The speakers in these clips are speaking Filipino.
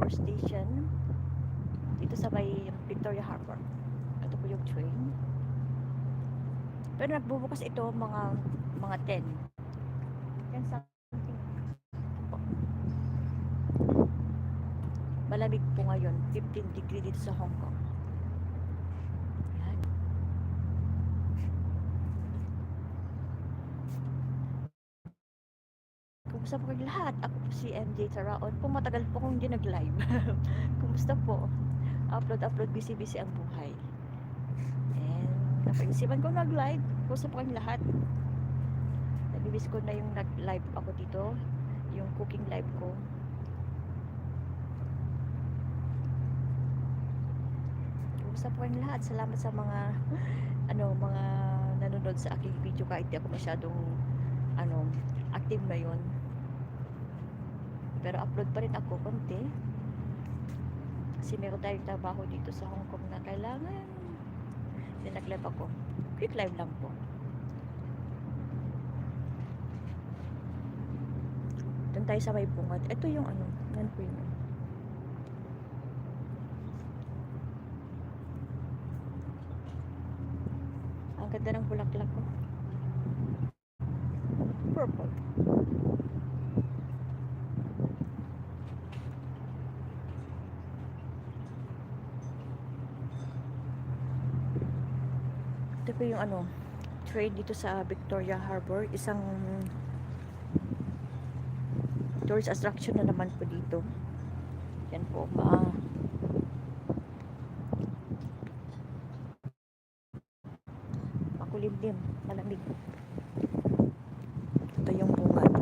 Harbor Station. Dito sa may Victoria Harbor. Ito po yung train. Pero nagbubukas ito mga 10. 10 something. Malamig po ngayon. 15 degree dito sa Hong Kong. Yan. Kumusta po kayo lahat? Ako po si MJ Taraon. Kung matagal po kong hindi nag-live. Kumusta po? Upload, busy-busy ang buhay. And napaisipan ko nag-live. Kumusta po kayong lahat? Nabibis ko na yung nag-live ako dito. Yung cooking live ko. Kumusta po kayong lahat? Salamat sa mga mga nanonood sa aking video kahit di ako masyadong active ngayon. Pero upload pa rin ako konti. Kasi meron tayong trabaho dito sa Hong Kong na kailangan. Then nag-live ako. Quick live lang po. Doon tayo sa may bungad. Ito yung yan po yun. Ang ganda ng bulaklak ko. Purple. Ito po yung train dito sa Victoria Harbor. Isang tourist attraction na naman po dito. Yan po. Makulimlim. Malamig. Ito yung bungad.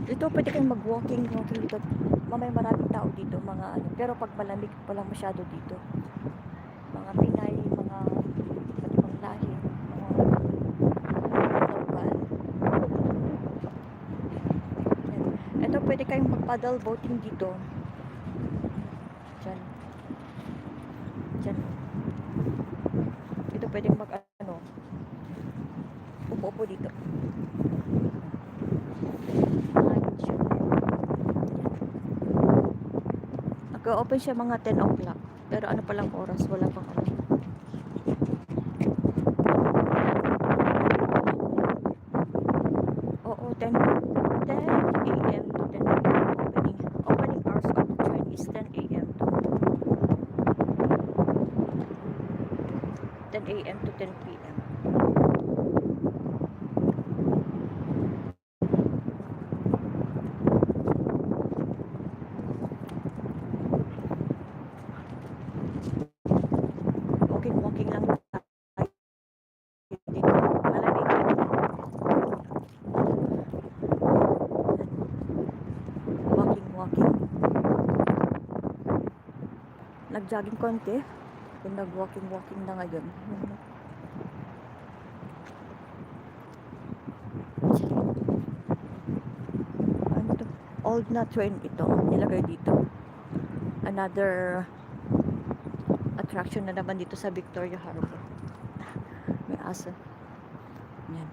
Dito pwede kayong mag-walking dito. Mamaya maraming tao dito, pero pag malamig walang masyado dito. Mga Pinay, mga ibang lahi, mga local. Ito pwede kayong mag-paddle boating dito. Diyan. Diyan. Ito pwedeng upo-upo dito. Nag-open siya mga 10 o'clock. Pero ano palang oras? Wala pang alam. Oo, 10 a.m. to 10 p.m. Opening hours of the train is 10 a.m. to 10 a.m. to 10 p.m. Walking lang tayo dito. Malamig. Walking. Nag-jogging konti. Kung nag-walking na ngayon. Ano to? Old na train ito. Nilagay dito. Another attraction na naman dito sa Victoria Harbor. May aso. Yan.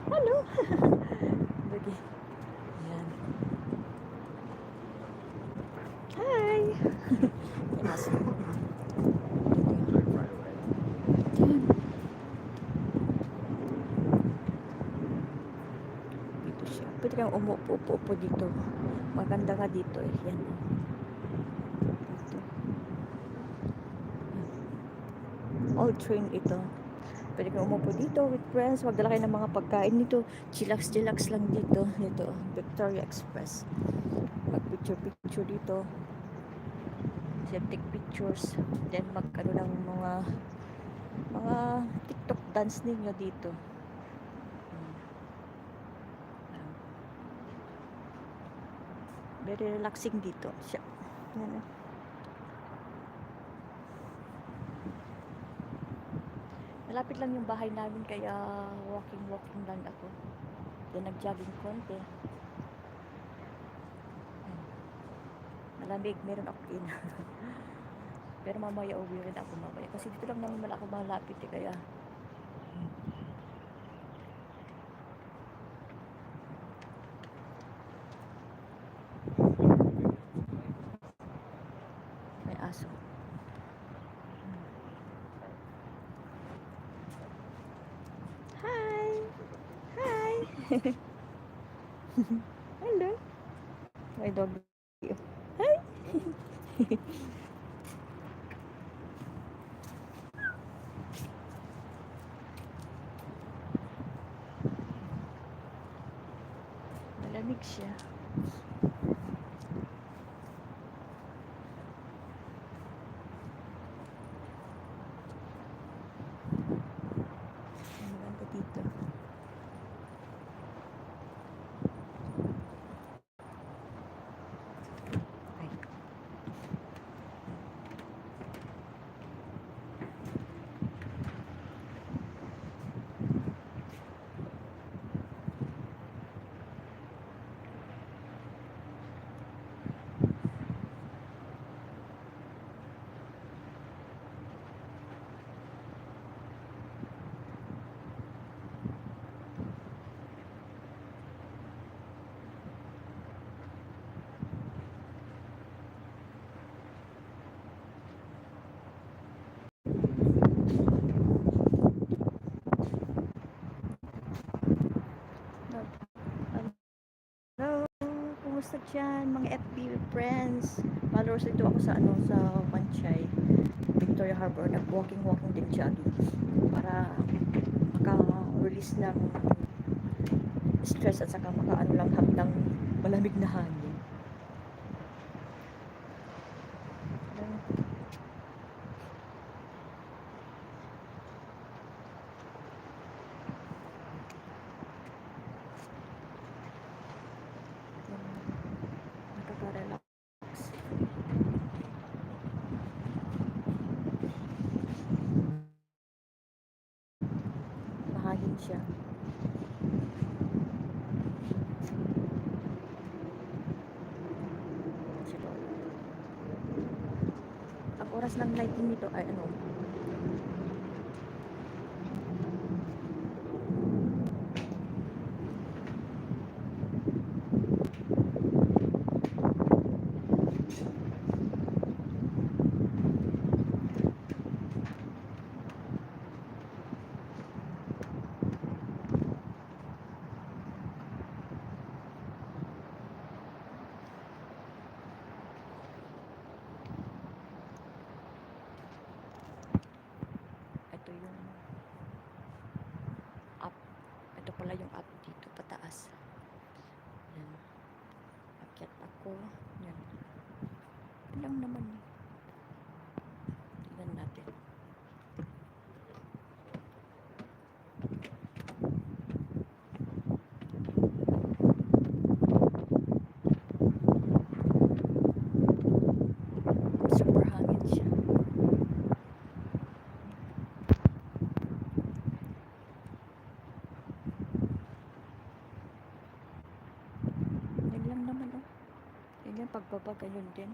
Hello! Bagi. Yan. Hi! May aso. Pwede kang umupo dito. Maganda nga dito eh. Yan. Dito. Old train ito. Pwede kang umupo dito with friends. Magdala kayo ng mga pagkain dito. Chillax lang dito. Dito. Victoria Express. Mag-picture dito. Take pictures. Then mag-ano ng mga TikTok dance ninyo dito. Very relaxing dito. Siya. Yan. Malapit lang yung bahay namin kaya walking lang ako. Then nag-jogging konti. Malamig, meron ako in. Pero mamaya uwi rin ako mamaya. Kasi dito lang naman ako malapit kaya may aso. Hi! Hi! Hello! My dog. Hi! Malamig siya. Maganda dito. Ay. Hello, kumusta dyan mga FB friends? Followers dito ako sa sa Panchay, Victoria Harbor. Nag-walking din jogging para maka-release ng stress at saka makaano lang ng malamig na hangin. Nakaka-relax. Mahangin siya. Ang oras ng lighting nito ay ano, ito yung up. Ito pala yung up dito pataas. Yan. Akyat ako. Yan. Ito lang naman. Tignan natin. Super hangin siya. Yan lang naman oh. Yan yung pagbaba ganyan din.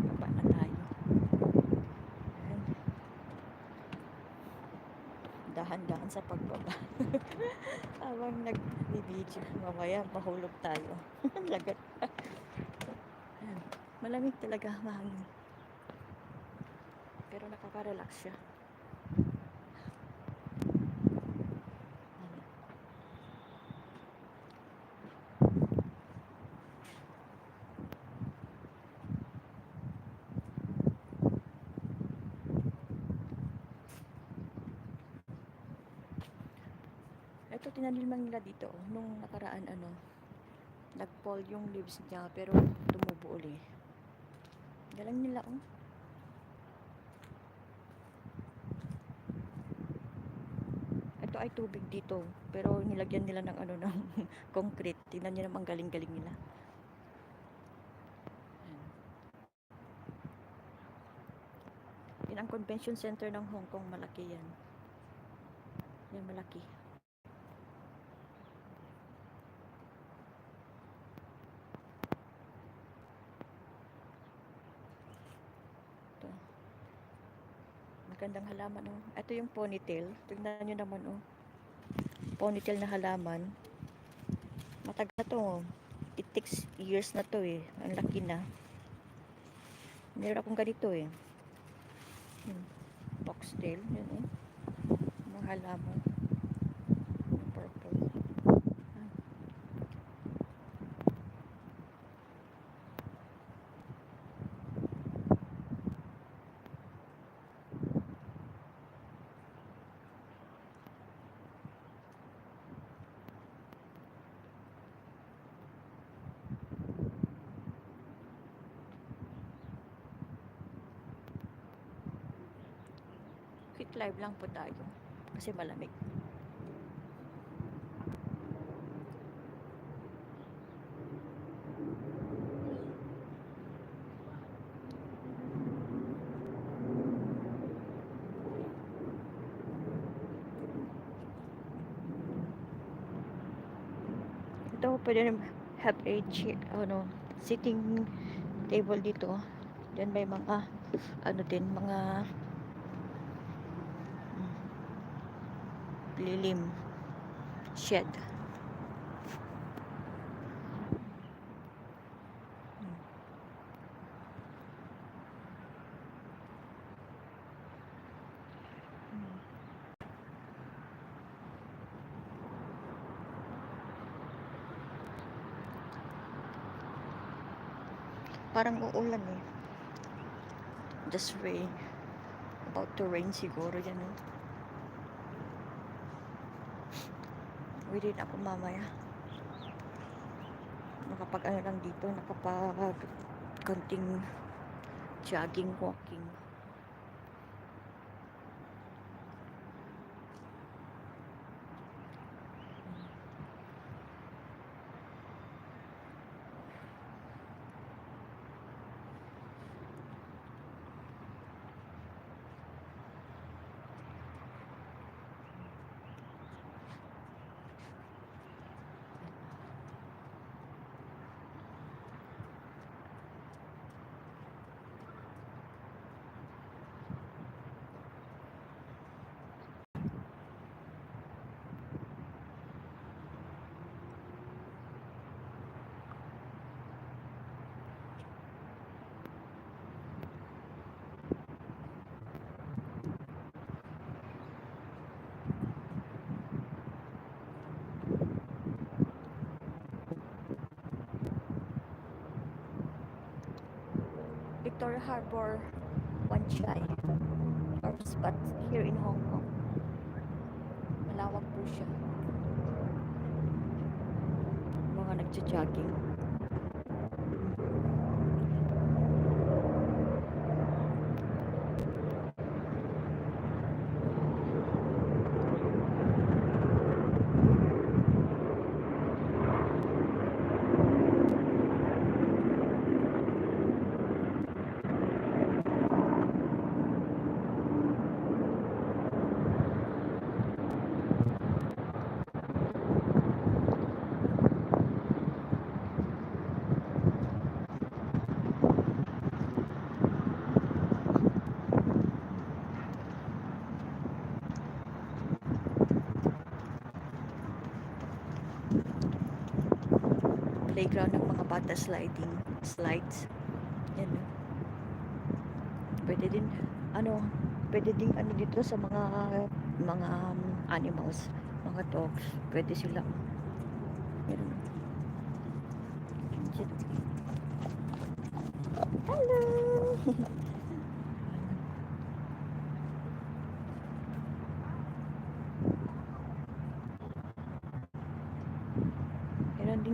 Baba na tayo. Yan. Dahan-dahan sa pagbaba. Habang nag-video, mamaya mahulog tayo. Lagat. Yan. Malamig talaga, mahangin. Pero nakaka-relax siya. Ito tinanim nila dito nung nakaraan nag-fall yung leaves niya pero tumubo uli. Galing nila Ito ay tubig dito pero nilagyan nila ng ng concrete. Tingnan niyo naman galing-galing nila. Yan ang convention center ng Hong Kong, malaki yan. Yan malaki. Ito. Magandang halaman Ito yung ponytail. Tingnan niyo naman Ponytail na halaman. Matagal na to. It takes years na to Ang laki na. Meron akong ganito Foxtail. Yan mga halaman. Purple. Quick live lang po tayo kasi malamig. Ito pwede have a chair, sitting table dito. Diyan may mga din mga lilim shed. Parang uulan just rain, about to rain siguro yan Uwi din ako mamaya. Nakapag lang dito, nakapag konting jogging, walking. Victoria Harbor, Wan Chai tourist spot here in Hong Kong. Malawak po siya. Mga nagja-jogging. Playground ng mga bata slides. Yan. Pwede din dito sa mga animals, mga dogs. Pwede sila. Meron. Hello.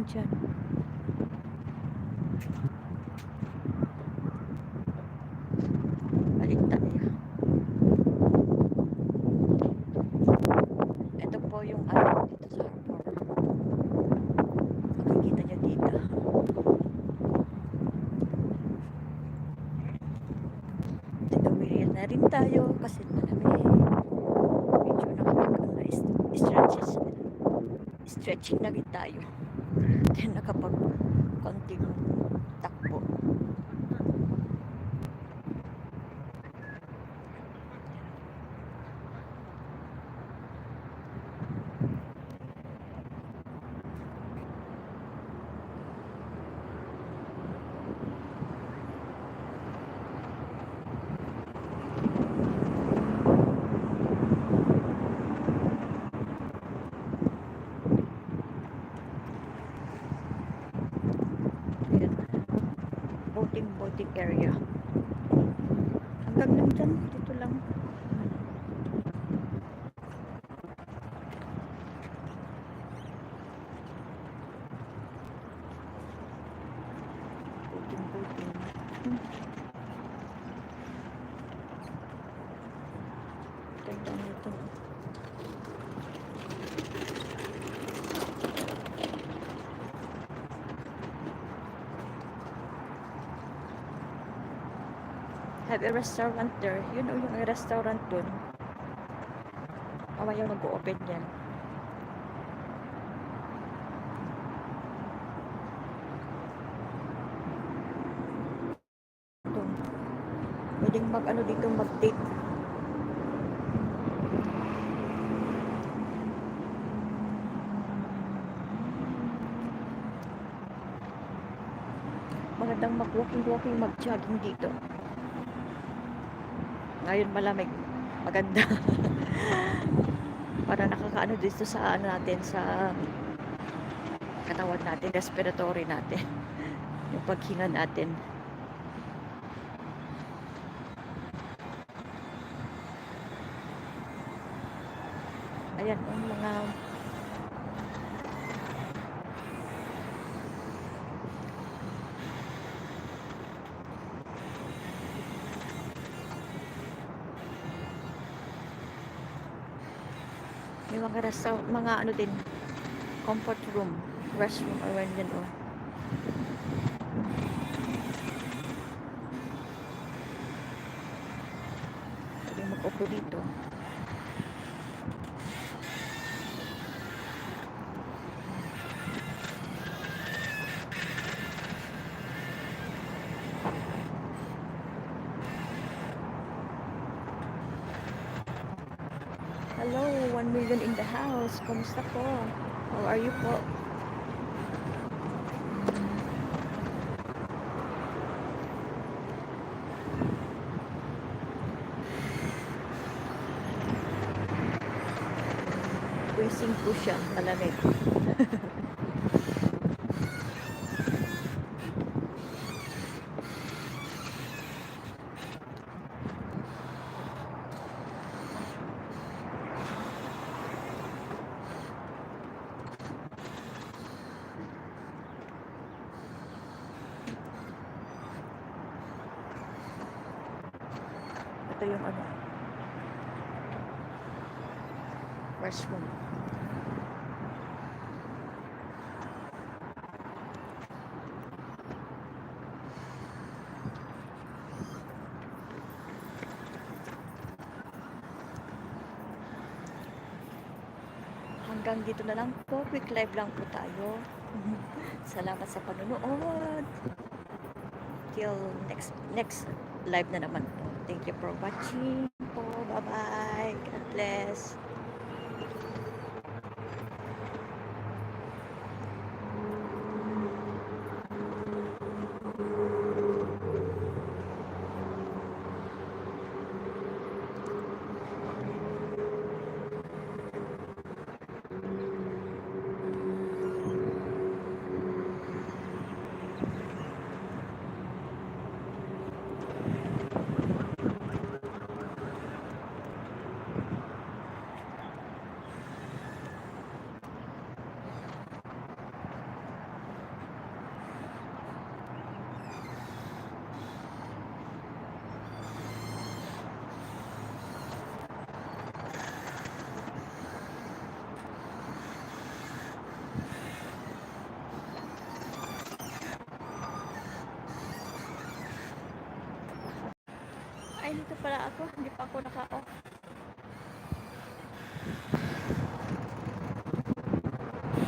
dumating dyan. Balik tayo. Ito po yung ano dito sa harbor. Makikita nyo dito. Tigawin na rin tayo kasi malamig. Medyo stretching na rin tayo. Then nakapag konting takbo. Boating area. Hanggang lang dyan, dito lang. Boating. Ganda nito. Have a restaurant there. You know yung restaurant dun. Mamaya mag-open yan. Dun. Pwedeng mag-ano dito, mag-date. Magandang mag-walking, mag-jogging dito. Ngayon malamig, maganda. Para nakakaano dito sa ano natin, sa katawan natin, respiratory natin. Yung paghinga natin. Ayan, yung mga may mga ano din, comfort room, restroom, or yan o. Pwede mag-upo dito. Hello, 1 million in the house. Kumusta po? How are you po? Quizzing po siya, malamig. Ito yung ano, restroom. Hanggang dito na lang po, quick live lang po tayo. Salamat sa panonood. Till next live na naman po. Thank you for watching po. Bye-bye. God bless. Ay, dito pala ako. Hindi pa ako naka-off.